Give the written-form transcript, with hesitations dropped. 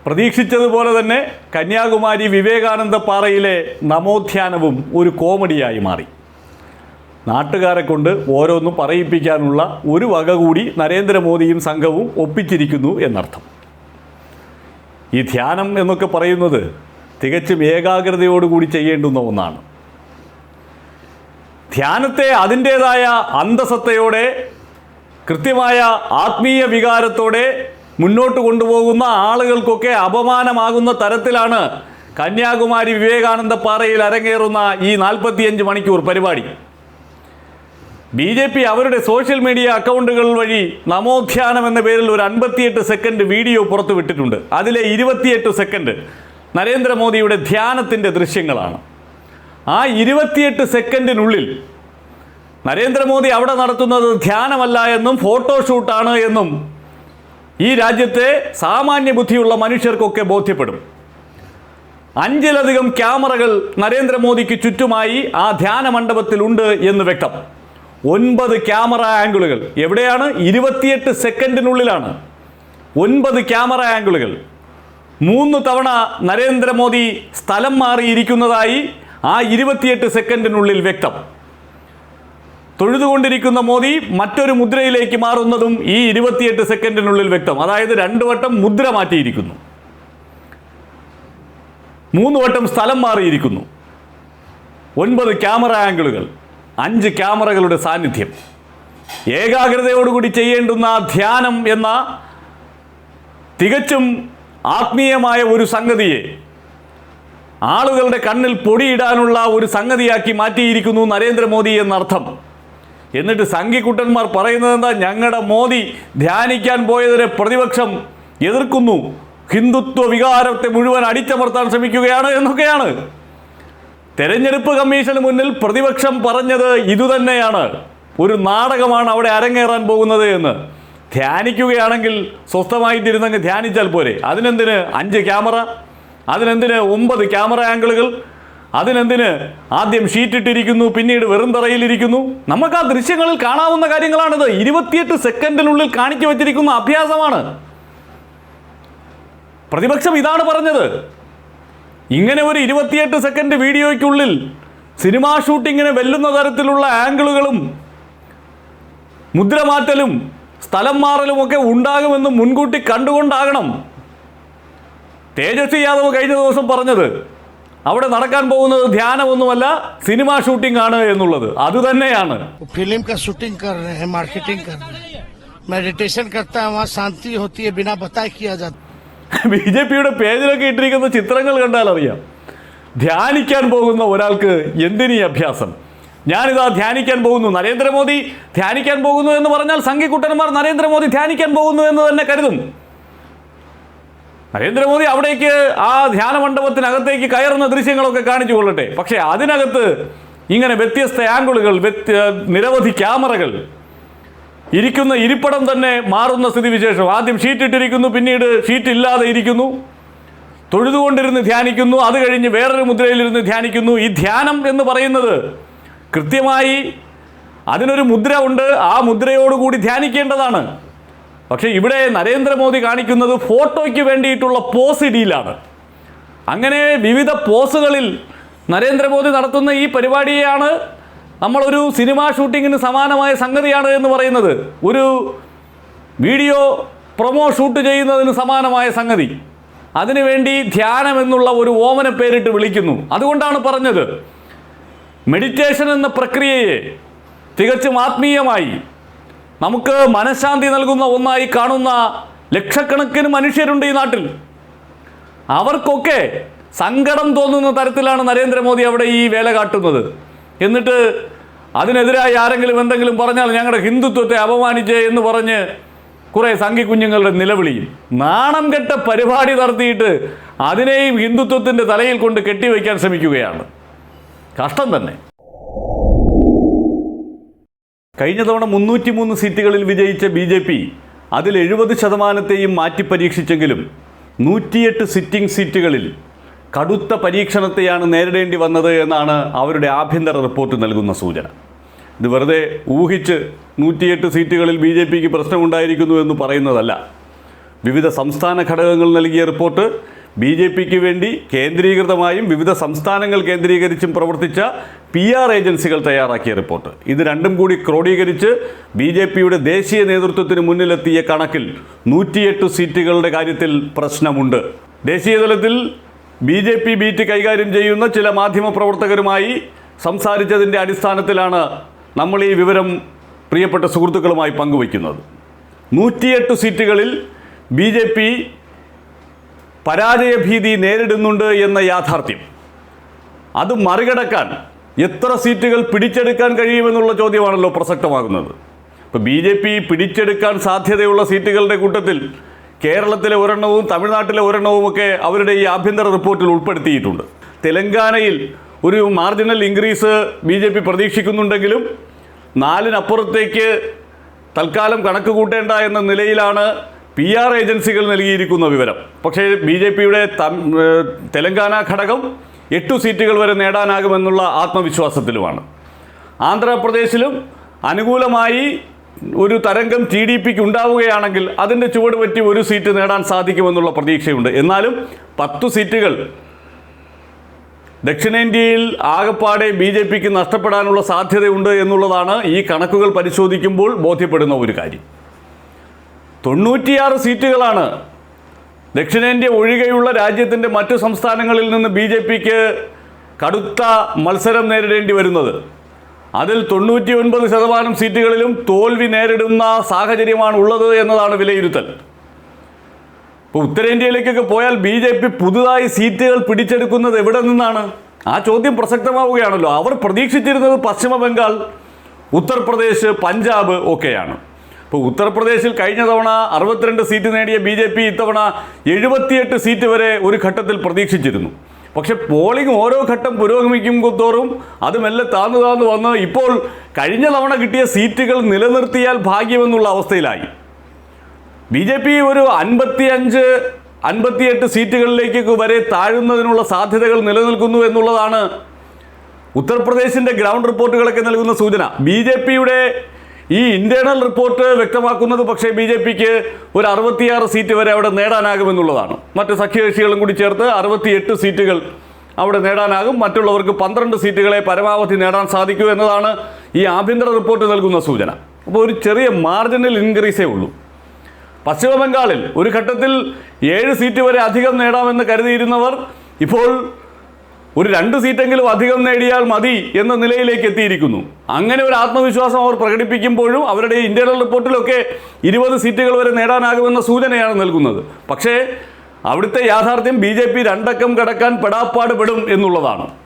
പ്രതീക്ഷിച്ചതുപോലെ തന്നെ കന്യാകുമാരി വിവേകാനന്ദ പാറയിലെ നമോധ്യാനവും ഒരു കോമഡിയായി മാറി. നാട്ടുകാരെ കൊണ്ട് ഓരോന്നും പറയിപ്പിക്കാനുള്ള ഒരു വക കൂടി നരേന്ദ്രമോദിയും സംഘവും ഒപ്പിച്ചിരിക്കുന്നു എന്നർത്ഥം. ഈ ധ്യാനം എന്നൊക്കെ പറയുന്നത് തികച്ചും ഏകാഗ്രതയോടുകൂടി ചെയ്യേണ്ടുന്ന ഒന്നാണ്. ധ്യാനത്തെ അതിൻ്റേതായ അന്തസത്തയോടെ കൃത്യമായ ആത്മീയ വികാരത്തോടെ മുന്നോട്ട് കൊണ്ടുപോകുന്ന ആളുകൾക്കൊക്കെ അപമാനമാകുന്ന തരത്തിലാണ് കന്യാകുമാരി വിവേകാനന്ദ പാറയിൽ അരങ്ങേറുന്ന ഈ 45 മണിക്കൂർ പരിപാടി. BJP അവരുടെ സോഷ്യൽ മീഡിയ അക്കൗണ്ടുകൾ വഴി നമോധ്യാനം എന്ന പേരിൽ ഒരു 58 സെക്കൻഡ് വീഡിയോ പുറത്തുവിട്ടിട്ടുണ്ട്. അതിലെ 28 സെക്കൻഡ് നരേന്ദ്രമോദിയുടെ ധ്യാനത്തിൻ്റെ ദൃശ്യങ്ങളാണ്. ആ 28 സെക്കൻഡിനുള്ളിൽ നരേന്ദ്രമോദി അവിടെ നടത്തുന്നത് ധ്യാനമല്ല എന്നും ഫോട്ടോഷൂട്ടാണ് എന്നും ഈ രാജ്യത്തെ സാമാന്യ ബുദ്ധിയുള്ള മനുഷ്യർക്കൊക്കെ ബോധ്യപ്പെടും. 5-ലധികം ക്യാമറകൾ നരേന്ദ്രമോദിക്ക് ചുറ്റുമായി ആ ധ്യാന മണ്ഡപത്തിലുണ്ട് എന്ന് വ്യക്തം. 9 ക്യാമറ ആംഗിളുകൾ. എവിടെയാണ്? 28 സെക്കൻഡിനുള്ളിലാണ് 9 ക്യാമറ ആംഗിളുകൾ. 3 തവണ നരേന്ദ്രമോദി സ്ഥലം മാറിയിരിക്കുന്നതായി ആ 28 സെക്കൻഡിനുള്ളിൽ വ്യക്തം. തൊഴുതുകൊണ്ടിരിക്കുന്ന മോദി മറ്റൊരു മുദ്രയിലേക്ക് മാറുന്നതും ഈ 28 സെക്കൻഡിനുള്ളിൽ വ്യക്തം. അതായത് 2 വട്ടം മുദ്ര മാറ്റിയിരിക്കുന്നു, 3 വട്ടം സ്ഥലം മാറിയിരിക്കുന്നു. 9 ക്യാമറ ആംഗിളുകൾ, 5 ക്യാമറകളുടെ സാന്നിധ്യം. ഏകാഗ്രതയോടുകൂടി ചെയ്യേണ്ടുന്ന ധ്യാനം എന്ന തികച്ചും ആത്മീയമായ ഒരു സംഗതിയെ ആളുകളുടെ കണ്ണിൽ പൊടിയിടാനുള്ള ഒരു സംഗതിയാക്കി മാറ്റിയിരിക്കുന്നു നരേന്ദ്രമോദി എന്നർത്ഥം. എന്നിട്ട് സംഘിക്കുട്ടന്മാർ പറയുന്നത് എന്താ? ഞങ്ങളുടെ മോദി ധ്യാനിക്കാൻ പോയതിനെ പ്രതിപക്ഷം എതിർക്കുന്നു, ഹിന്ദുത്വ വികാരത്തെ മുഴുവൻ അടിച്ചമർത്താൻ ശ്രമിക്കുകയാണ് എന്നൊക്കെയാണ്. തെരഞ്ഞെടുപ്പ് കമ്മീഷന് മുന്നിൽ പ്രതിപക്ഷം പറഞ്ഞത് ഇതുതന്നെയാണ്. ഒരു നാടകമാണ് അവിടെ അരങ്ങേറാൻ പോകുന്നത് എന്ന്. ധ്യാനിക്കുകയാണെങ്കിൽ സ്വസ്ഥമായിട്ടിരുന്നങ്ങ് ധ്യാനിച്ചാൽ പോരെ. അതിനെന്തിന് 5 ക്യാമറ? അതിനെന്തിന് 9 ക്യാമറ ആംഗിളുകൾ? അതിനെന്തിന് ആദ്യം ഷീറ്റിട്ടിരിക്കുന്നു, പിന്നീട് വെറും തറയിലിരിക്കുന്നു? നമുക്ക് ആ ദൃശ്യങ്ങളിൽ കാണാവുന്ന കാര്യങ്ങളാണിത്. 28 സെക്കൻഡിനുള്ളിൽ കാണിച്ചു വച്ചിരിക്കുന്ന അഭ്യാസമാണ്. പ്രതിപക്ഷം ഇതാണ് പറഞ്ഞത്. ഇങ്ങനെ ഒരു 28 സെക്കൻഡ് വീഡിയോയ്ക്കുള്ളിൽ സിനിമാ ഷൂട്ടിങ്ങിന് വെല്ലുന്ന തരത്തിലുള്ള ആംഗിളുകളും മുദ്രമാറ്റലും സ്ഥലം മാറലും ഒക്കെ ഉണ്ടാകുമെന്ന് മുൻകൂട്ടി കണ്ടുകൊണ്ടാകണം തേജസ്വി യാദവ് കഴിഞ്ഞ ദിവസം പറഞ്ഞത് അവിടെ നടക്കാൻ പോകുന്നത് ധ്യാനമൊന്നുമല്ല, സിനിമാ ഷൂട്ടിംഗ് ആണ് എന്നുള്ളത്. അതുതന്നെയാണ്. ഫിലിം का शूटिंग कर रहे हैं, मार्केटिंग कर रहे हैं, मेडिटेशन करता है, वहाँ शांति होती है, बिना बताए किया जाता. BJPയുടെ പേജിലൊക്കെ ഇട്ടിരിക്കുന്ന ചിത്രങ്ങൾ കണ്ടാൽ അറിയാം. ധ്യാനിക്കാൻ പോകുന്ന ഒരാൾക്ക് എന്തിനീ അഭ്യാസം? ഞാനിതാ ധ്യാനിക്കാൻ പോകുന്നു, നരേന്ദ്രമോദി ധ്യാനിക്കാൻ പോകുന്നു എന്ന് പറഞ്ഞാൽ സംഘിക്കുട്ടന്മാർ നരേന്ദ്രമോദി ധ്യാനിക്കാൻ പോകുന്നു എന്ന് തന്നെ കരുതും. നരേന്ദ്രമോദി അവിടേക്ക് ആ ധ്യാന മണ്ഡപത്തിനകത്തേക്ക് കയറുന്ന ദൃശ്യങ്ങളൊക്കെ കാണിച്ചു കൊള്ളട്ടെ. പക്ഷേ അതിനകത്ത് ഇങ്ങനെ വ്യത്യസ്ത ആംഗിളുകൾ, നിരവധി ക്യാമറകൾ, ഇരിക്കുന്ന ഇരിപ്പിടം തന്നെ മാറുന്ന സ്ഥിതിവിശേഷം. ആദ്യം ഷീറ്റ് ഇട്ടിരിക്കുന്നു, പിന്നീട് ഷീറ്റ് ഇല്ലാതെ ഇരിക്കുന്നു, തൊഴുതുകൊണ്ടിരുന്ന് ധ്യാനിക്കുന്നു, അത് കഴിഞ്ഞ് വേറൊരു മുദ്രയിലിരുന്ന് ധ്യാനിക്കുന്നു. ഈ ധ്യാനം എന്ന് പറയുന്നത് കൃത്യമായി അതിനൊരു മുദ്ര ഉണ്ട്, ആ മുദ്രയോടുകൂടി ധ്യാനിക്കേണ്ടതാണ്. പക്ഷേ ഇവിടെ നരേന്ദ്രമോദി കാണിക്കുന്നത് ഫോട്ടോയ്ക്ക് വേണ്ടിയിട്ടുള്ള പോസ് ഇടിയിലാണ്. അങ്ങനെ വിവിധ പോസുകളിൽ നരേന്ദ്രമോദി നടത്തുന്ന ഈ പരിപാടിയെയാണ് നമ്മളൊരു സിനിമാ ഷൂട്ടിങ്ങിന് സമാനമായ സംഗതിയാണ് എന്ന് പറയുന്നത്. ഒരു വീഡിയോ പ്രൊമോ ഷൂട്ട് ചെയ്യുന്നതിന് സമാനമായ സംഗതി. അതിനുവേണ്ടി ധ്യാനം എന്നുള്ള ഒരു ഓമന പേരിട്ട് വിളിക്കുന്നു. അതുകൊണ്ടാണ് പറഞ്ഞത് മെഡിറ്റേഷൻ എന്ന പ്രക്രിയയെ തികച്ചും ആത്മീയമായി നമുക്ക് മനഃശാന്തി നൽകുന്ന ഒന്നായി കാണുന്ന ലക്ഷക്കണക്കിന് മനുഷ്യരുണ്ട് ഈ നാട്ടിൽ. അവർക്കൊക്കെ സങ്കടം തോന്നുന്ന തരത്തിലാണ് നരേന്ദ്രമോദി അവിടെ ഈ വേല കാട്ടുന്നത്. എന്നിട്ട് അതിനെതിരായി ആരെങ്കിലും എന്തെങ്കിലും പറഞ്ഞാൽ ഞങ്ങളുടെ ഹിന്ദുത്വത്തെ അപമാനിച്ചേ എന്ന് പറഞ്ഞ് കുറേ സംഘി കുഞ്ഞുങ്ങളുടെ നിലവിളിയും. നാണം കെട്ട പരിപാടി നടത്തിയിട്ട് അതിനെയും ഹിന്ദുത്വത്തിൻ്റെ തലയിൽ കൊണ്ട് കെട്ടിവയ്ക്കാൻ ശ്രമിക്കുകയാണ്. കഷ്ടം തന്നെ. കഴിഞ്ഞ തവണ 303 സീറ്റുകളിൽ വിജയിച്ച BJP അതിൽ 70% മാറ്റി പരീക്ഷിച്ചെങ്കിലും 108 സിറ്റിംഗ് സീറ്റുകളിൽ കടുത്ത പരീക്ഷണത്തെയാണ് നേരിടേണ്ടി വന്നത് എന്നാണ് അവരുടെ ആഭ്യന്തര റിപ്പോർട്ട് നൽകുന്ന സൂചന. ഇത് വെറുതെ ഊഹിച്ച് 108 സീറ്റുകളിൽ BJPക്ക് പ്രശ്നമുണ്ടായിരിക്കുന്നു എന്ന് പറയുന്നതല്ല. വിവിധ സംസ്ഥാന ഘടകങ്ങൾ നൽകിയ റിപ്പോർട്ട്, ബി ജെ പിക്ക് വേണ്ടി കേന്ദ്രീകൃതമായും വിവിധ സംസ്ഥാനങ്ങൾ കേന്ദ്രീകരിച്ചും പ്രവർത്തിച്ച PR ഏജൻസികൾ തയ്യാറാക്കിയ റിപ്പോർട്ട്. ഇത് രണ്ടും കൂടി ക്രോഡീകരിച്ച് ബി ജെ പിയുടെ ദേശീയ നേതൃത്വത്തിന് മുന്നിലെത്തിയ കണക്കിൽ 108 സീറ്റുകളുടെ കാര്യത്തിൽ പ്രശ്നമുണ്ട്. ദേശീയ തലത്തിൽ ബി ജെ പി ബീറ്റ് കൈകാര്യം ചെയ്യുന്ന ചില മാധ്യമപ്രവർത്തകരുമായി സംസാരിച്ചതിൻ്റെ അടിസ്ഥാനത്തിലാണ് നമ്മൾ ഈ വിവരം പ്രിയപ്പെട്ട സുഹൃത്തുക്കളുമായി പങ്കുവയ്ക്കുന്നത്. 108 സീറ്റുകളിൽ ബി ജെ പി പരാജയഭീതി നേരിടുന്നുണ്ട് എന്ന യാഥാർത്ഥ്യം, അത് മറികടക്കാൻ എത്ര സീറ്റുകൾ പിടിച്ചെടുക്കാൻ കഴിയുമെന്നുള്ള ചോദ്യമാണല്ലോ പ്രസക്തമാകുന്നത്. ഇപ്പോൾ ബി ജെ പി പിടിച്ചെടുക്കാൻ സാധ്യതയുള്ള സീറ്റുകളുടെ കൂട്ടത്തിൽ കേരളത്തിലെ ഒരെണ്ണവും തമിഴ്നാട്ടിലെ ഒരെണ്ണവുമൊക്കെ അവരുടെ ഈ ആഭ്യന്തര റിപ്പോർട്ടിൽ ഉൾപ്പെടുത്തിയിട്ടുണ്ട്. തെലങ്കാനയിൽ ഒരു marginal increase B J P പ്രതീക്ഷിക്കുന്നുണ്ടെങ്കിലും 4-നപ്പുറത്തേക്ക് തൽക്കാലം കണക്ക് കൂട്ടേണ്ട എന്ന നിലയിലാണ് PR ഏജൻസികൾ നൽകിയിരിക്കുന്ന വിവരം. പക്ഷേ ബി ജെ പിയുടെ തെലങ്കാന ഘടകം 8 സീറ്റുകൾ വരെ നേടാനാകുമെന്നുള്ള ആത്മവിശ്വാസത്തിലുമാണ്. ആന്ധ്രാപ്രദേശിലും അനുകൂലമായി ഒരു തരംഗം TDPക്ക് ഉണ്ടാവുകയാണെങ്കിൽ അതിൻ്റെ ചുവട് പറ്റി 1 സീറ്റ് നേടാൻ സാധിക്കുമെന്നുള്ള പ്രതീക്ഷയുണ്ട്. എന്നാലും 10 സീറ്റുകൾ ദക്ഷിണേന്ത്യയിൽ ആകപ്പാടെ ബി ജെ പിക്ക് നഷ്ടപ്പെടാനുള്ള സാധ്യതയുണ്ട് എന്നുള്ളതാണ് ഈ കണക്കുകൾ പരിശോധിക്കുമ്പോൾ ബോധ്യപ്പെടുന്ന ഒരു കാര്യം. 96 സീറ്റുകളാണ് ദക്ഷിണേന്ത്യ ഒഴികെയുള്ള രാജ്യത്തിൻ്റെ മറ്റു സംസ്ഥാനങ്ങളിൽ നിന്ന് ബി ജെ പിക്ക് കടുത്ത മത്സരം നേരിടേണ്ടി വരുന്നത്. അതിൽ 99% സീറ്റുകളിലും തോൽവി നേരിടുന്ന സാഹചര്യമാണ് ഉള്ളത് എന്നതാണ് വിലയിരുത്തൽ. ഇപ്പോൾ ഉത്തരേന്ത്യയിലേക്കൊക്കെ പോയാൽ ബി ജെ പി പുതുതായി സീറ്റുകൾ പിടിച്ചെടുക്കുന്നത് എവിടെ നിന്നാണ്? ആ ചോദ്യം പ്രസക്തമാവുകയാണല്ലോ. അവർ പ്രതീക്ഷിച്ചിരുന്നത് പശ്ചിമ ബംഗാൾ, ഉത്തർപ്രദേശ്, പഞ്ചാബ് ഒക്കെയാണ്. ഇപ്പോൾ ഉത്തർപ്രദേശിൽ കഴിഞ്ഞ തവണ 62 സീറ്റ് നേടിയ ബി ജെ പി ഇത്തവണ 78 സീറ്റ് വരെ ഒരു ഘട്ടത്തിൽ പ്രതീക്ഷിച്ചിരുന്നു. പക്ഷെ പോളിംഗ് ഓരോ ഘട്ടം പുരോഗമിക്കും തോറും അത് മെല്ലെ താന്നു വന്ന് ഇപ്പോൾ കഴിഞ്ഞ തവണ കിട്ടിയ സീറ്റുകൾ നിലനിർത്തിയാൽ ഭാഗ്യമെന്നുള്ള അവസ്ഥയിലായി. ബി ജെ പി ഒരു 55-58 സീറ്റുകളിലേക്ക് വരെ താഴുന്നതിനുള്ള സാധ്യതകൾ നിലനിൽക്കുന്നു എന്നുള്ളതാണ് ഉത്തർപ്രദേശിൻ്റെ ഗ്രൗണ്ട് റിപ്പോർട്ടുകളൊക്കെ നൽകുന്ന സൂചന. ബി ജെ പിയുടെ ഈ ഇന്റേണൽ റിപ്പോർട്ട് വ്യക്തമാക്കുന്നത് പക്ഷേ ബി ജെ പിക്ക് ഒരു 66 സീറ്റ് വരെ അവിടെ നേടാനാകുമെന്നുള്ളതാണ്. മറ്റ് സഖ്യകക്ഷികളും കൂടി ചേർത്ത് 68 സീറ്റുകൾ അവിടെ നേടാനാകും. മറ്റുള്ളവർക്ക് 12 സീറ്റുകളെ പരമാവധി നേടാൻ സാധിക്കൂ എന്നതാണ് ഈ ആഭ്യന്തര റിപ്പോർട്ട് നൽകുന്ന സൂചന. അപ്പോൾ ഒരു ചെറിയ മാർജിനൽ ഇൻക്രീസേ ഉള്ളൂ. പശ്ചിമ ബംഗാളിൽ ഒരു ഘട്ടത്തിൽ 7 സീറ്റ് വരെ അധികം നേടാമെന്ന് കരുതിയിരുന്നവർ ഇപ്പോൾ ഒരു 2 സീറ്റെങ്കിലും അധികം നേടിയാൽ മതി എന്ന നിലയിലേക്ക് എത്തിയിരിക്കുന്നു. അങ്ങനെ ഒരു ആത്മവിശ്വാസം അവർ പ്രകടിപ്പിക്കുമ്പോഴും അവരുടെ ഇന്റേണൽ റിപ്പോർട്ടിലൊക്കെ 20 സീറ്റുകൾ വരെ നേടാനാകുമെന്ന സൂചനയാണ് നൽകുന്നത്. പക്ഷേ അവിടുത്തെ യാഥാർത്ഥ്യം ബി ജെ പി 2 അക്കം കടക്കാൻ പെടാപ്പാട് പെടും എന്നുള്ളതാണ്.